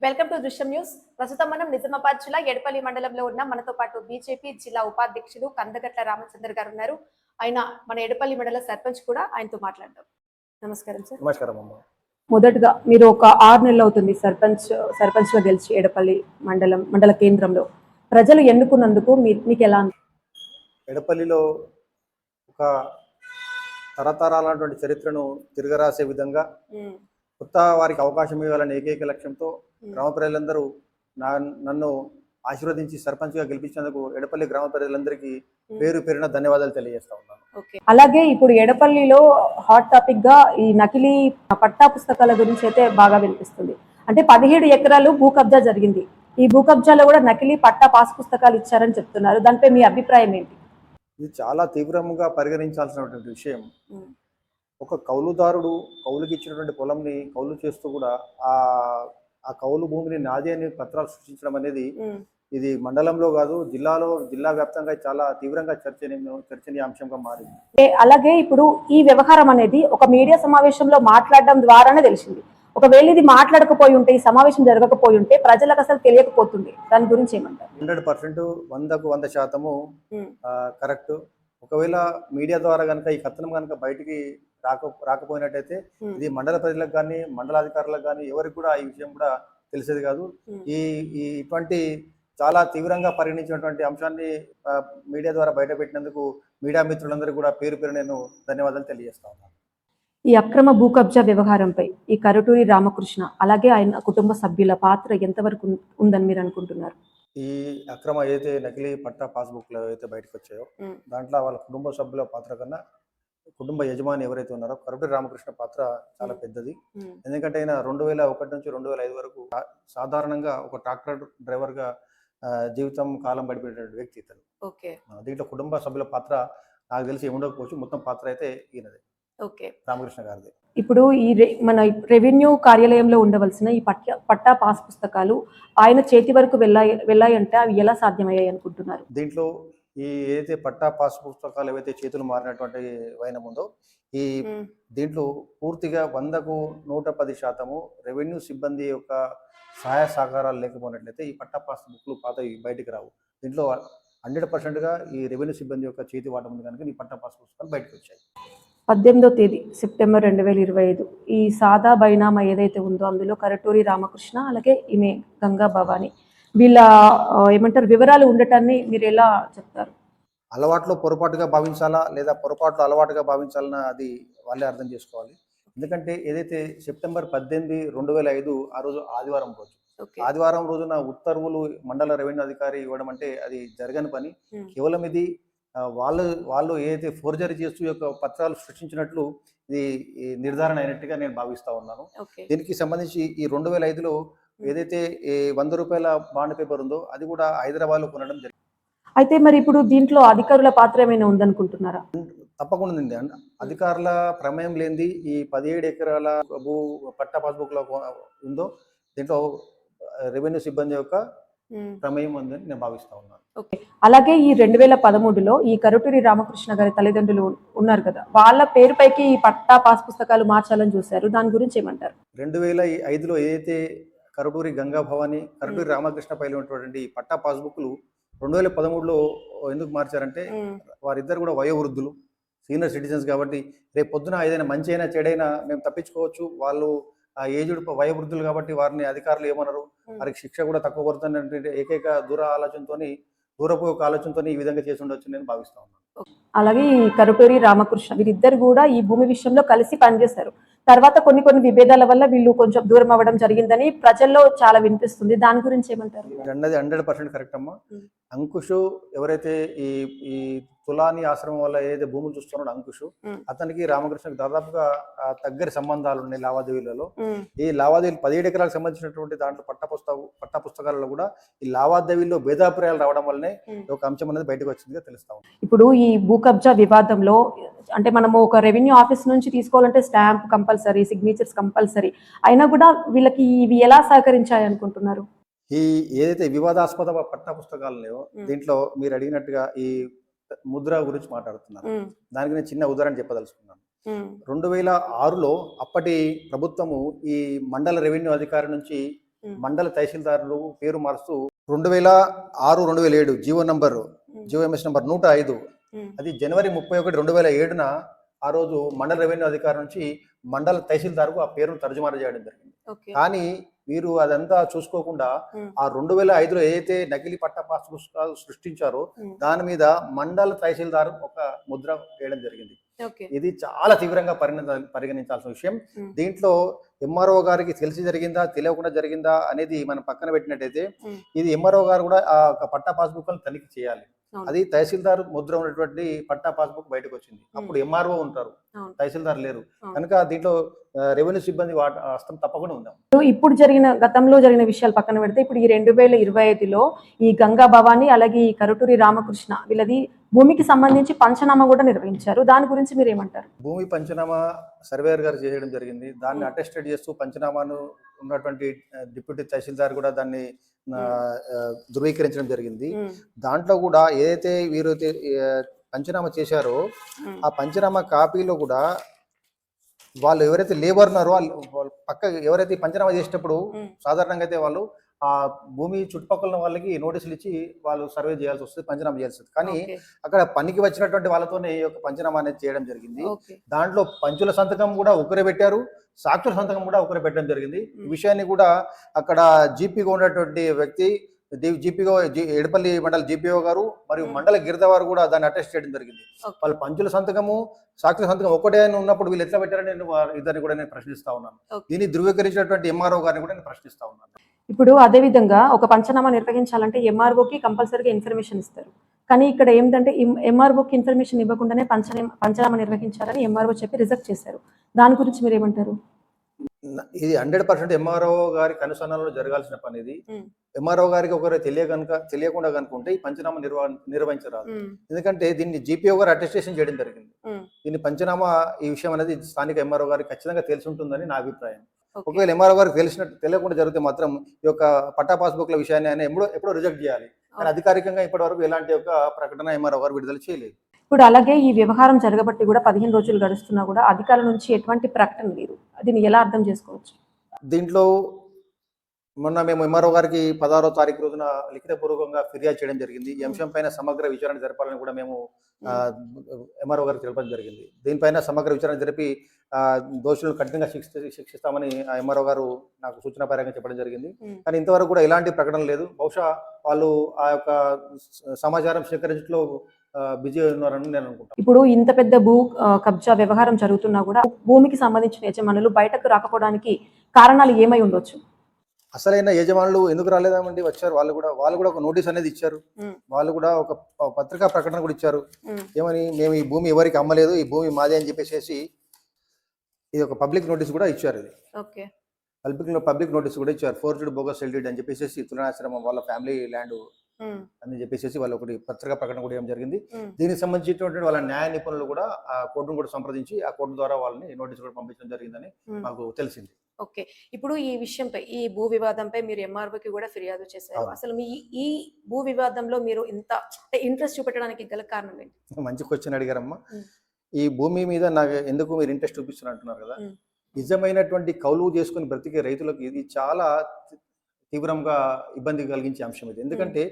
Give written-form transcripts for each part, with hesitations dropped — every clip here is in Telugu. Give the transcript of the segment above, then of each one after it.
వెల్కమ్ టు దృశ్యం న్యూస్. ప్రస్తుతం మనం నిజామాబాద్ జిల్లా ఎడపల్లి మండలంలో ఉన్న మనతో పాటు బీజేపీ జిల్లా ఉపాధ్యక్షులు కందగట్ల రామచంద్ర గారు ఉన్నారు. ఆయన మన ఎడపల్లి మండల సర్పంచ్ కూడా, ఆయనతో మాట్లాడదాం. నమస్కారం సార్. నమస్కారం అమ్మ. మొదటగా మీరు ఒక 6 నెలలు అవుతుంది సర్పంచ్ గా గెలిచి ఎడపల్లి మండల కేంద్రంలో ప్రజలు ఎన్నుకున్నందుకు మీకు ఎలా? ఎడపల్లిలో ఒక తరతరాలైనటువంటి చరిత్రను తిరగరాసే విధంగా కొత్త వారికి అవకాశం ఇవ్వాలనే ఏకైక లక్ష్యంతో గ్రామ ప్రజలందరూ నన్ను ఆశీర్వదించి సర్పంచ్గా గెలిపించినందుకు ఎడపల్లి గ్రామ ప్రజలందరికీ పేరు పేరున ధన్యవాదాలు తెలియజేస్తా ఉన్నాను. అలాగే ఇప్పుడు ఎడపల్లిలో హాట్ టాపిక్ గా ఈ నకిలీ పట్టా పుస్తకాల గురించి అయితే బాగా వినిపిస్తుంది. అంటే 17 ఎకరాలు భూ కబ్జా జరిగింది. ఈ భూ కబ్జాలో కూడా నకిలీ పట్టా పాస్ పుస్తకాలు ఇచ్చారని చెప్తున్నారు. దానిపై మీ అభిప్రాయం ఏంటి? ఇది చాలా తీవ్రంగా పరిగణించాల్సినటువంటి విషయం. ఒక కౌలుదారుడు కౌలుకి ఇచ్చినటువంటి పొలంని కౌలు చేస్తూ కూడా ఆ కౌలు భూమిని నాది అని పత్రాలు సృష్టించడం అనేది ఇది మండలంలో కాదు, జిల్లా వ్యాప్తంగా చాలా తీవ్రంగా చర్చనీయాంశంగా మారింది. అలాగే ఇప్పుడు ఈ వ్యవహారం అనేది ఒక మీడియా సమావేశంలో మాట్లాడడం ద్వారానే తెలిసింది. ఒకవేళ ఇది మాట్లాడకపోయి ఉంటే, ఈ సమావేశం జరగకపోయి ఉంటే ప్రజలకు అసలు తెలియకపోతుంది. దాని గురించి ఏమంటారు? 100% 100% కరెక్ట్. ఒకవేళ మీడియా ద్వారా కనుక ఈ కథనం కనుక బయటికి రాకపోయినట్టయితే ఇది మండల ప్రజలకు కానీ మండలాధికారులకు కానీ ఎవరికి కూడా ఈ విషయం కూడా తెలిసేది కాదు. ఇటువంటి చాలా తీవ్రంగా పరిగణించినటువంటి అంశాన్ని మీడియా ద్వారా బయట పెట్టినందుకు మీడియా మిత్రులందరూ కూడా పేరు పేరు నేను ధన్యవాదాలు తెలియజేస్తా ఉన్నాను. ఈ అక్రమ భూ కబ్జా వ్యవహారంపై ఈ కరటూరి రామకృష్ణ అలాగే ఆయన కుటుంబ సభ్యుల పాత్ర ఎంతవరకు ఉందని మీరు అనుకుంటున్నారు? ఈ అక్రమ ఏదైతే నకిలీ పట్టా పాస్బుక్లు ఏవైతే బయటకు వచ్చాయో దాంట్లో వాళ్ళ కుటుంబ సభ్యుల పాత్ర కన్నా కుటుంబ యజమాని ఎవరైతే ఉన్నారో కరటూరి రామకృష్ణ పాత్ర చాలా పెద్దది. ఎందుకంటే ఆయన 2001 నుంచి 2005 వరకు సాధారణంగా ఒక ట్రాక్టర్ డ్రైవర్గా జీవితం కాలం గడిపేటువంటి వ్యక్తి ఇతను. దీంట్లో కుటుంబ సభ్యుల పాత్ర నాకు తెలిసి ఉండకపోవచ్చు, మొత్తం పాత్ర అయితే ఈయనదే, రామకృష్ణ గారిది. ఇప్పుడు మన రెవెన్యూ కార్యాలయంలో ఉండవలసిన ఈ పట్టా పాస్ పుస్తకాలు ఆయన చేతి వరకు వెళ్ళాయంటే అవి ఎలా సాధ్యమయ్యాయి అనుకుంటున్నారు? దీంట్లో ఈ ఏదైతే పట్టా పాస్ పుస్తకాలు ఏవైతే చేతులు మారినటువంటి వైనం ఉందో దీంట్లో పూర్తిగా 100కు 110% రెవెన్యూ సిబ్బంది యొక్క సహాయ సహకారాలు లేకపోయినట్లయితే ఈ పట్టా పాస్ బుక్లు పాతవి బయటికి రావు. దీంట్లో 100%గా ఈ రెవెన్యూ సిబ్బంది యొక్క చేతి వాటం ఉంది కనుక ఈ పట్టా పాస్ పుస్తకాలు బయటకు వచ్చాయి. 18వ తేదీ సెప్టెంబర్ 2025 ఈ సాదా బైనామా ఏదైతే ఉందో అందులో కరటూరి రామకృష్ణ అలాగే ఈమె గంగా భవాని వీళ్ళ ఏమంటారు వివరాలు ఉండటాన్ని మీరు ఎలా చెప్తారు? అలవాట్లో పొరపాటుగా భావించాలా లేదా పొరపాట్లు అలవాటుగా భావించాలన్నా అది వాళ్ళే అర్థం చేసుకోవాలి. ఎందుకంటే ఏదైతే సెప్టెంబర్ 18, 2005 ఆ రోజు ఆదివారం రోజున ఉత్తర్వులు మండల రెవెన్యూ అధికారి ఇవ్వడం అంటే అది జరగని పని. కేవలం ఇది వాళ్ళు ఏదైతే ఫోర్జరీ చేస్తూ యొక్క పత్రాలు సృష్టించినట్లు ఇది నిర్ధారణ అయినట్టుగా నేను భావిస్తా ఉన్నాను. దీనికి సంబంధించి ఈ 2005లో ఏదైతే 100 రూపాయల బాండ్ పేపర్ ఉందో అది కూడా హైదరాబాద్లో కొనడం జరిగింది. అయితే మరి ఇప్పుడు దీంట్లో అధికారుల పాత్ర ఏమైనా ఉందనుకుంటున్నారా? తప్పకుండా ఉంది. అధికారుల ప్రమేయం లేనిది ఈ 17 ఎకరాల భూ పట్టా పాస్బుక్ లో ఉందో దీంట్లో రెవెన్యూ సిబ్బంది యొక్క ప్రమేయం ఉందని నేను భావిస్తా ఉన్నాను. అలాగే ఈ 2013లో ఈ కరటూరి రామకృష్ణ గారి తల్లిదండ్రులు ఉన్నారు కదా, వాళ్ళ పేరుపైకి ఈ పట్టా పాస్ పుస్తకాలు మార్చాలని చూశారు. దాని గురించి ఏమంటారు? 2005లో ఏదైతే కరటూరి గంగా భవాని కరటూరి రామకృష్ణ పైన ఉన్నటువంటి పట్టా పాస్బుక్లు 2013లో ఎందుకు మార్చారంటే వారిద్దరు కూడా వయోవృద్ధులు, సీనియర్ సిటిజన్స్ కాబట్టి రేపు పొద్దున ఏదైనా మంచి అయినా చెడైనా మేము తప్పించుకోవచ్చు. వాళ్ళు ఆ ఏజ్డ్ వయోవృద్ధులు కాబట్టి వారిని అధికారులు ఏమన్నారు, వారికి శిక్ష కూడా తక్కువ పడుతున్నటువంటి ఏకైక దూరపు ఆలోచనతో ఈ విధంగా చేసి ఉండొచ్చు నేను భావిస్తా ఉన్నాను. అలాగే ఈ కరటూరి రామకృష్ణ వీరిద్దరు కూడా ఈ భూమి విషయంలో కలిసి పనిచేస్తారు. తర్వాత కొన్ని విభేదాల వల్ల వీళ్ళు కొంచెం దూరం అవ్వడం జరిగిందని ప్రజల్లో చాలా వినిపిస్తుంది. దాని గురించి ఏమంటారు? అన్నది 100% కరెక్ట్ అమ్మా. అంకుష్ ఎవరైతే ఈ తులాని ఆశ్రమం వల్ల ఏదైతే భూములు చూస్తున్నాడో అంకుష్, అతనికి రామకృష్ణకి దాదాపుగా దగ్గర సంబంధాలు ఉన్నాయి లావాదేవీలలో. ఈ లావాదేవీలు 17 ఎకరాలకు సంబంధించినటువంటి దాంట్లో పట్టా పుస్తకాలలో కూడా ఈ లావాదేవీల్లో భేదాభిప్రాయాలు రావడం వల్లనే ఒక అంశం అనేది బయటకు వచ్చిందిగా తెలుస్తా ఉంది. ఇప్పుడు ఈ భూ కబ్జా వివాదంలో అంటే మనము ఒక రెవెన్యూ ఆఫీస్ నుంచి తీసుకోవాలంటే స్టాంప్ కంపల్సరీ, సిగ్నేచర్స్ కంపల్సరీ అయినా కూడా వీళ్ళకి ఇవి ఎలా సహకరించాయి అనుకుంటున్నారు? ఈ ఏదైతే వివాదాస్పద పట్టా పుస్తకాలు లేవో దీంట్లో మీరు అడిగినట్టుగా ఈ ముద్ర గురించి మాట్లాడుతున్నారు. దానికి నేను చిన్న ఉదాహరణ చెప్పదలుచుకున్నాను. 2006లో అప్పటి ప్రభుత్వము ఈ మండల రెవెన్యూ అధికారి నుంచి మండల తహసీల్దారులు పేరు మారుస్తూ 2006 2007 జీవో నంబర్ జిఓఎంఎస్ నంబర్ 105 అది జనవరి 31 2007న ఆ రోజు మండల రెవెన్యూ అధికారి నుంచి మండల తహసీల్దార్కు ఆ పేరును తర్జుమా చేయడం జరిగింది. కానీ వీరు అదంతా చూసుకోకుండా ఆ 2005లో ఏదైతే నకిలీ పట్టా పాస్ పుస్తకాలు సృష్టించారో దాని మీద మండల తహసీల్దార్ ఒక ముద్ర వేయడం జరిగింది. ఇది చాలా తీవ్రంగా పరిగణించాల్సిన విషయం. దీంట్లో ఎంఆర్ఓ గారికి తెలిసి జరిగిందా తెలియకుండా జరిగిందా అనేది మనం పక్కన పెట్టినట్టయితే ఇది ఎంఆర్ఓ గారు కూడా ఆ పట్టా పాస్బుక్ తనిఖీ చేయాలి. అది తహసీల్దార్ ముద్ర ఉన్నటువంటి పట్టా పాస్బుక్ బయటకు వచ్చింది. అప్పుడు ఎంఆర్ఓ ఉంటారు, తహసీల్దార్ లేరు కనుక దీంట్లో రెవెన్యూ సిబ్బంది హస్తం తప్పకుండా ఉందాం. ఇప్పుడు గతంలో జరిగిన విషయాలు పక్కన పెడితే ఇప్పుడు ఈ 2025లో ఈ గంగా భవాని అలాగే ఈ కరుటూరి రామకృష్ణ వీళ్ళది భూమికి సంబంధించి పంచనామా కూడా నిర్వహించారు. దాని గురించి మీరు ఏమంటారు? భూమి పంచనామా సర్వేయర్ గారు చేయడం జరిగింది. దాన్ని అటెస్టెడ్ చేస్తూ పంచనామాను ఉన్నటువంటి డిప్యూటీ తహసీల్దార్ కూడా దాన్ని ధృవీకరించడం జరిగింది. దాంట్లో కూడా ఏదైతే వీరైతే పంచనామా చేశారో ఆ పంచనామా కాపీలో కూడా వాళ్ళు ఎవరైతే లేబర్ ఉన్నారో వాళ్ళు పక్క ఎవరైతే పంచనామా చేసేటప్పుడు సాధారణంగా అయితే వాళ్ళు ఆ భూమి చుట్టుపక్కల వాళ్ళకి నోటీసులు ఇచ్చి వాళ్ళు సర్వే చేయాల్సి వస్తుంది, పంచనామా చేయాల్సి వస్తుంది. కానీ అక్కడ పనికి వచ్చినటువంటి వాళ్ళతోనే ఈ యొక్క పంచనామా అనేది చేయడం జరిగింది. దాంట్లో పంచుల సంతకం కూడా ఒకరే పెట్టారు, సాక్షుల సంతకం కూడా ఒకరే పెట్టడం జరిగింది. ఈ విషయాన్ని కూడా అక్కడ జీపీగా ఉన్నటువంటి వ్యక్తి జీపీఓ ఎడపల్లి మండల జీపీఓ గారు మరియు మండల గిరిదవారు కూడా దాన్ని అటెస్ట్ చేయడం జరిగింది. వాళ్ళు పంచుల సంతకము సాక్షుల సంతకం ఒకటే ఉన్నప్పుడు వీళ్ళు ఎట్లా పెట్టారని నేను ఇద్దరిని కూడా నేను ప్రశ్నిస్తా ఉన్నాను. దీన్ని ధృవీకరించినటువంటి ఎంఆర్ఓ గారిని కూడా నేను ప్రశ్నిస్తా ఉన్నాను. ఇప్పుడు అదే విధంగా ఒక పంచనామా నిర్వహించాలంటే ఎంఆర్ఓకి కంపల్సరీగా ఇన్ఫర్మేషన్ ఇస్తారు. కానీ ఇక్కడ ఏంటంటే ఎంఆర్ఓకి ఇన్ఫర్మేషన్ ఇవ్వకుండానే పంచనామా నిర్వహించాలని ఎంఆర్ఓ చెప్పి రిజెక్ట్ చేశారు. దాని గురించి మీరు ఏమంటారు? ఇది 100% ఎంఆర్ఓ గారి కనుసన్నలో జరగాల్సిన పని. ఇది ఎంఆర్ఓ గారికి ఒకరు తెలియకుండా కనుకుంటే ఈ పంచనామా నిర్వహించరాదు. ఎందుకంటే దీన్ని జీపీఓ గారు అటెస్టేషన్ చేయడం జరిగింది. దీన్ని పంచనామా ఈ విషయం అనేది స్థానిక ఎంఆర్ఓ గారికి ఖచ్చితంగా తెలిసి ఉంటుందని నా అభిప్రాయం. ఒకవేళ ఎంఆర్ఓ గారికి తెలియకుండా జరిగితే మాత్రం ఈ యొక్క పట్టా పాస్బుక్ల విషయాన్ని ఆయన ఎప్పుడో రిజెక్ట్ చేయాలి. కానీ అధికారికంగా ఇప్పటి వరకు ఎలాంటి ఒక ప్రకటన ఎంఆర్ఓ గారు విడుదల చేయలేదు. ఇప్పుడు అలాగే ఈ వ్యవహారం జరగబట్టి కూడా 15 రోజులు గడుస్తున్నా కూడా అధికారుల నుంచి ఎటువంటి ప్రకటన లేదు. దీన్ని ఎలా అర్థం చేసుకోవచ్చు? దీంట్లో మొన్న మేము ఎంఆర్ఓ గారికి 16వ తారీఖు రోజున లిఖితపూర్వకంగా ఫిర్యాదు చేయడం జరిగింది. ఈ అంశం పైన సమగ్ర విచారణ జరపాలని కూడా మేము ఎంఆర్ఓ గారికి తెలపడం జరిగింది. దీనిపైన సమగ్ర విచారణ జరిపి దోషులను కఠినంగా శిక్షిస్తామని ఎంఆర్ఓ గారు నాకు సూచనాపరంగా చెప్పడం జరిగింది. కానీ ఇంతవరకు కూడా ఎలాంటి ప్రకటన లేదు. బహుశా వాళ్ళు ఆ యొక్క సమాచారం సేకరించడంలో బిజీ ఉన్నారని నేను అనుకుంటాను. ఇప్పుడు ఇంత పెద్ద భూ కబ్జా వ్యవహారం జరుగుతున్నా కూడా భూమికి సంబంధించిన యజమానులు బయటకు రాకపోవడానికి కారణాలు ఏమై ఉండొచ్చు? అసలైన యజమానులు ఎందుకు రాలేదామండి? వచ్చారు. వాళ్ళు కూడా ఒక నోటీస్ అనేది ఇచ్చారు. వాళ్ళు కూడా ఒక పత్రికా ప్రకటన కూడా ఇచ్చారు. ఏమని, మేము ఈ భూమి ఎవరికి అమ్మలేదు, ఈ భూమి మాదే అని చెప్పేసి ఇది ఒక పబ్లిక్ నోటీస్ కూడా ఇచ్చారు. ఇది పబ్లిక్ నోటీస్ కూడా ఇచ్చారు. ఫోర్జ్డ్ బోగస్ ఎల్డీడ్ అని చెప్పేసి తులనాశ్రమం వాళ్ళ ఫ్యామిలీ ల్యాండ్ అని చెప్పేసి వాళ్ళు ఒకటి పత్రికా ప్రకటన కూడా ఏం జరిగింది. దీనికి సంబంధించినటువంటి వాళ్ళ న్యాయ నిపుణులు కూడా ఆ కోర్టును కూడా సంప్రదించి ఆ కోర్టు ద్వారా వాళ్ళని నోటీస్ కూడా పంపించడం జరిగిందని మాకు తెలిసింది. ఓకే, ఇప్పుడు ఈ విషయంపై ఈ భూ వివాదంపై మీరు ఎంఆర్ఓకి కూడా ఫిర్యాదు చేశారు. అసలు మీ ఈ భూ వివాదంలో మీరు ఇంత ఇంట్రెస్ట్ చూపెట్టడానికి గల కారణం ఏంటి? మంచి క్వశ్చన్ అడిగారమ్మా. ఈ భూమి మీద నాకు ఎందుకు మీరు ఇంట్రెస్ట్ చూపిస్తున్నారు అంటున్నారు కదా. నిజమైనటువంటి కౌలు చేసుకుని బ్రతికే రైతులకు ఇది చాలా తీవ్రంగా ఇబ్బంది కలిగించే అంశం ఇది. ఎందుకంటే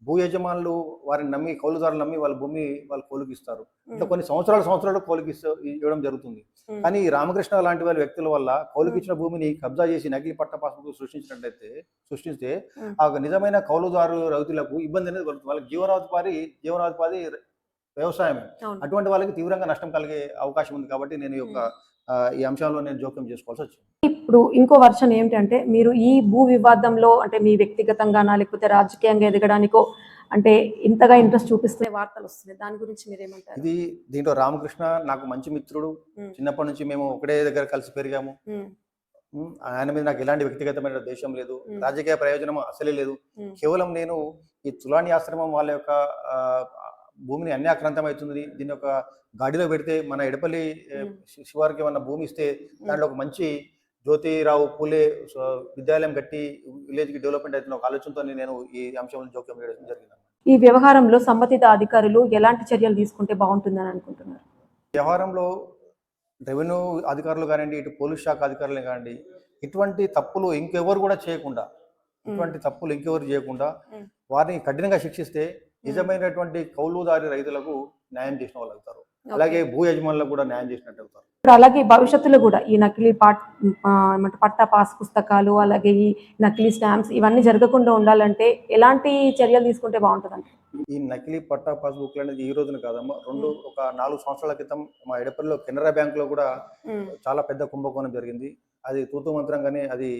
భూ యజమానులు వారిని నమ్మి, కౌలుదారులు నమ్మి వాళ్ళ భూమి వాళ్ళు కోలుకి ఇస్తారు. అంటే కొన్ని సంవత్సరాలు కోలుకి ఇవ్వడం జరుగుతుంది. కానీ రామకృష్ణ లాంటి వాళ్ళ వ్యక్తుల వల్ల కౌలుకి ఇచ్చిన భూమిని కబ్జా చేసి నకిలీ పట్టా పాస్బుక్ సృష్టిస్తే ఆ నిజమైన కౌలుదారు రైతులకు ఇబ్బంది అనేది కలుగుతుంది. వాళ్ళకి జీవనోపాధి వ్యవసాయమే. అటువంటి వాళ్ళకి తీవ్రంగా నష్టం కలిగే అవకాశం ఉంది. కాబట్టి నేను ఈ అంశాల్లో నేను జోక్యం చేసుకోవాల్సి వచ్చింది. ఇప్పుడు ఇంకో వర్షన్ ఏమిటంటే మీరు ఈ భూ వివాదంలో అంటే మీ వ్యక్తిగతంగానా లేకపోతే రాజకీయంగా ఎదగడానికో అంటే ఇంతగా ఇంట్రెస్ట్ చూపిస్తున్న వార్తలు వస్తున్నాయి. దాని గురించి మీరేమంటారు? దీంట్లో రామకృష్ణ నాకు మంచి మిత్రుడు. చిన్నప్పటి నుంచి మేము ఒకటే దగ్గర కలిసి పెరిగాము. ఆయన మీద నాకు ఎలాంటి వ్యక్తిగతమైన దేశం లేదు, రాజకీయ ప్రయోజనం అసలే లేదు. కేవలం నేను ఈ తులాని ఆశ్రమం వాళ్ళ యొక్క భూమిని అన్యాక్రాంతం అవుతుంది, దీని ఒక గాడిలో పెడితే మన ఎడపల్లి శివారికి ఏమన్నా భూమి ఇస్తే దాంట్లో ఒక మంచి జ్యోతిరావు పూలే విద్యాలయం కట్టి విలేజ్కి డెవలప్మెంట్ అవుతున్న ఒక ఆలోచనతో నేను ఈ అంశంలో జోక్యం చేయడం జరిగింది. ఈ వ్యవహారంలో సంబంధిత అధికారులు ఎలాంటి చర్యలు తీసుకుంటే బాగుంటుందని అనుకుంటున్నారు? వ్యవహారంలో రెవెన్యూ అధికారులు కానివ్వండి, ఇటు పోలీస్ శాఖ అధికారులు కానివ్వండి, ఇటువంటి తప్పులు ఇంకెవరు కూడా చేయకుండా ఇటువంటి తప్పులు ఇంకెవరు చేయకుండా మ్మ్. వారిని కఠినంగా శిక్షిస్తే నిజమైనటువంటి కౌలుదారి రైతులకు న్యాయం చేసిన వాళ్ళు అవుతారు. అలాగే భూ యజమానులకు కూడా న్యాయం చేసినట్టు అవుతారు. ఇప్పుడు అలాగే భవిష్యత్తులో కూడా ఈ నకిలీ ఏమంటారు పట్టా పాస్ పుస్తకాలు అలాగే ఈ నకిలీ స్టాంప్స్ ఇవన్నీ జరగకుండా ఉండాలంటే ఎలాంటి చర్యలు తీసుకుంటే బాగుంటుందండి? ఈ నకిలీ పట్టా పాస్బుక్లు అనేది ఈ రోజున కాదమ్మా, ఒక 4 సంవత్సరాల క్రితం మా ఎడపల్లిలో కెనరా బ్యాంకులో కూడా చాలా పెద్ద కుంభకోణం జరిగింది. అది తూతు మంత్రంగానే అది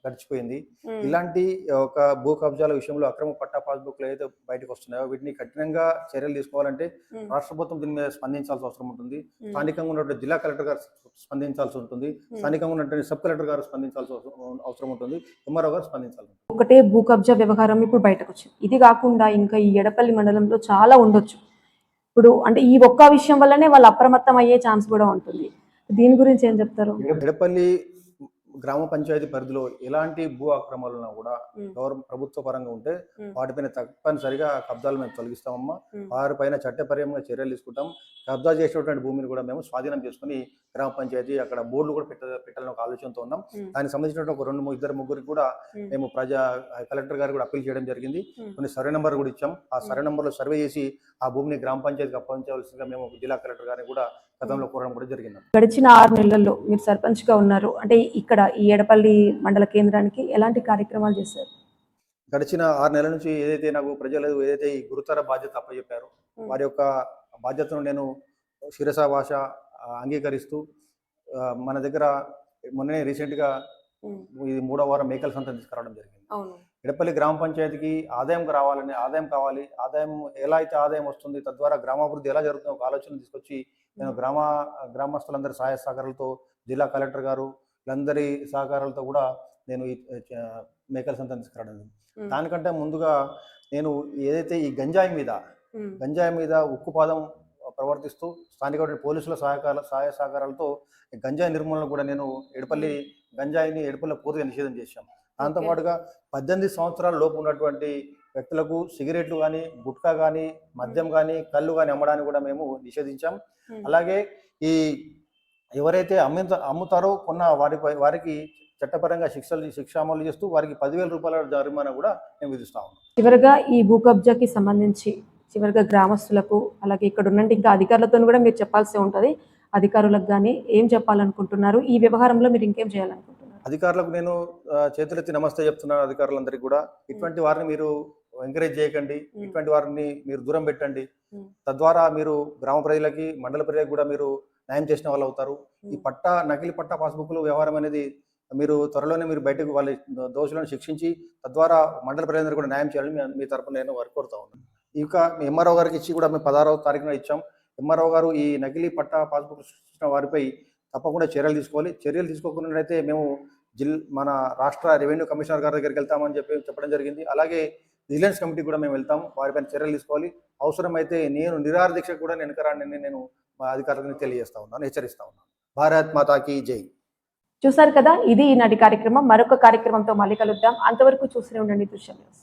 గడిచిపోయింది. ఇలాంటి ఒక భూ కబ్జాల విషయంలో అక్రమ పట్టా పాస్బుక్లు ఏదైతే బయటకు వస్తున్నాయో వీటిని కఠినంగా చర్యలు తీసుకోవాలంటే రాష్ట్ర ప్రభుత్వం దీని మీద స్పందించాల్సిన అవసరం ఉంటుంది. స్థానికంగా ఉన్నటువంటి జిల్లా కలెక్టర్ గారు స్పందించాల్సి ఉంటుంది. స్థానికంగా ఉన్నటువంటి సబ్ కలెక్టర్ గారు స్పందించాల్సిన అవసరం ఉంటుంది. ఎంఆర్ఓ గారు స్పందించాలి. ఒకటే భూ కబ్జా వ్యవహారం ఇప్పుడు బయటకు వచ్చింది. ఇది కాకుండా ఇంకా ఈ ఎడపల్లి మండలంలో చాలా ఉండొచ్చు. ఇప్పుడు అంటే ఈ ఒక్క విషయం వల్లనే వాళ్ళు అప్రమత్తం అయ్యే ఛాన్స్ కూడా ఉంటుంది. దీని గురించి ఏం చెప్తారు? ఎడపల్లి గ్రామ పంచాయతీ పరిధిలో ఎలాంటి భూ ఆక్రమణలు కూడా ప్రభుత్వ పరంగా ఉంటే వాటిపైన తప్పనిసరిగా కబ్జాలు మేము తొలగిస్తామమ్మా. వారిపైన చట్టపరంగా చర్యలు తీసుకుంటాం. కబ్జా చేసినటువంటి భూమిని కూడా మేము స్వాధీనం చేసుకుని గ్రామ పంచాయతీ అక్కడ బోర్డులు కూడా పెట్టాలని ఒక ఆలోచనతో ఉన్నాం. దానికి సంబంధించిన ఒక 2, 3 కూడా మేము కలెక్టర్ గారు కూడా అప్పీల్ చేయడం జరిగింది. కొన్ని సర్వే నెంబర్ కూడా ఇచ్చాం. ఆ సర్వే నెంబర్లో సర్వే చేసి ఆ భూమిని గ్రామ పంచాయతీకి అప్పగించవలసిందిగా మేము జిల్లా కలెక్టర్ గారిని కూడా గతంలో కోరడం కూడా జరిగింది. గడిచిన 6 నెలల్లో మీరు సర్పంచ్ గా ఉన్నారు. అంటే ఇక్కడ ఈ ఎడపల్లి మండల కేంద్రానికి ఎలాంటి కార్యక్రమాలు చేశారు? గడిచిన 6 నెలల నుంచి ఏదైతే నాకు ప్రజలు ఏదైతే ఈ గురుతర బాధ్యత అప్పచెప్పారో వారి యొక్క బాధ్యతను నేను శిరసాభాష అంగీకరిస్తూ మన దగ్గర మొన్నే రీసెంట్గా ఇది 3వ వారం మేకల సంత తీసుకురావడం జరిగింది. ఎడపల్లి గ్రామ పంచాయతీకి ఆదాయం కావాలి, ఆదాయం ఎలా అయితే ఆదాయం వస్తుంది తద్వారా గ్రామాభివృద్ధి ఎలా జరుగుతుందో ఒక ఆలోచన తీసుకొచ్చి నేను గ్రామస్తులందరి సహాయ సహకారాలతో జిల్లా కలెక్టర్ గారు వీళ్ళందరి సహకారాలతో కూడా నేను ఈ మేకల సంత తీసుకురావడం. దానికంటే ముందుగా నేను ఏదైతే ఈ గంజాయి మీద ఉక్కుపాదం ప్రవర్తిస్తూ స్థానిక పోలీసుల సహాయ సహకారాలతో గంజాయి నిర్మూలన కూడా నేను ఎడపల్లిలో పూర్తిగా నిషేధం చేశాం. దాంతోపాటుగా 18 సంవత్సరాల లోపు ఉన్నటువంటి వ్యక్తులకు సిగరెట్లు కానీ, గుట్కా కానీ, మద్యం కానీ, కళ్ళు కానీ అమ్మడానికి కూడా మేము నిషేధించాం. అలాగే ఈ ఎవరైతే అమ్ముతారో కొన్న వారికి చట్టపరంగా శిక్ష అమలు చేస్తూ వారికి 10,000 రూపాయల జరిమానా కూడా మేము విధిస్తా ఉన్నాం. చివరిగా ఈ భూ కబ్జాకి సంబంధించి గ్రామస్తులకు అలాగే ఇక్కడ ఉన్నట్టు ఇంకా అధికారులతో కూడా మీరు చెప్పాల్సి ఉంటుంది. అధికారులకు కానీ ఏం చెప్పాలనుకుంటున్నారు? ఈ వ్యవహారంలో మీరు ఇంకేం చేయాలనుకుంటున్నారు? అధికారులకు నేను చేతులెత్తి నమస్తే చెప్తున్నాను. అధికారులందరికీ కూడా ఇటువంటి వారిని మీరు ఎంకరేజ్ చేయకండి, ఇటువంటి వారిని మీరు దూరం పెట్టండి. తద్వారా మీరు గ్రామ ప్రజలకి, మండల ప్రజలకు కూడా మీరు న్యాయం చేసిన వాళ్ళు అవుతారు. ఈ నకిలీ పట్టా పాస్బుక్లు వ్యవహారం అనేది మీరు త్వరలోనే మీరు బయటకు వాళ్ళ దోషులను శిక్షించి తద్వారా మండల ప్రజలందరూ కూడా న్యాయం చేయాలని మీ తరపున నేను వారికి కోరుతా ఉన్నాను. ఇంకా ఎంఆర్ఓ గారికి ఇచ్చి కూడా మేము 16వ తారీఖున ఇచ్చాం. ఎంఆర్ఓ గారు ఈ నకిలీ పట్టా పాస్బుక్ సృష్టించిన వారిపై తప్పకుండా చర్యలు తీసుకోవాలి. చర్యలు తీసుకోకుండా మేము మన రాష్ట్ర రెవెన్యూ కమిషనర్ గారి దగ్గరికి వెళ్తామని చెప్పడం జరిగింది. అలాగే విజిలెన్స్ కమిటీ కూడా మేము వెళ్తాం. వారిపైన చర్యలు తీసుకోవాలి. అవసరమైతే నేను నిరాహార దీక్ష కూడా వెనకరాని నేను మా అధికారులకు తెలియజేస్తా ఉన్నాను, హెచ్చరిస్తా ఉన్నాను. భారత్ మాతాకి జై. చూసారు కదా, ఇది ఈనాటి కార్యక్రమం. మరొక కార్యక్రమంతో మళ్ళీ కలుద్దాం. అంతవరకు చూస్తూనే ఉండండి దృశ్యం న్యూస్.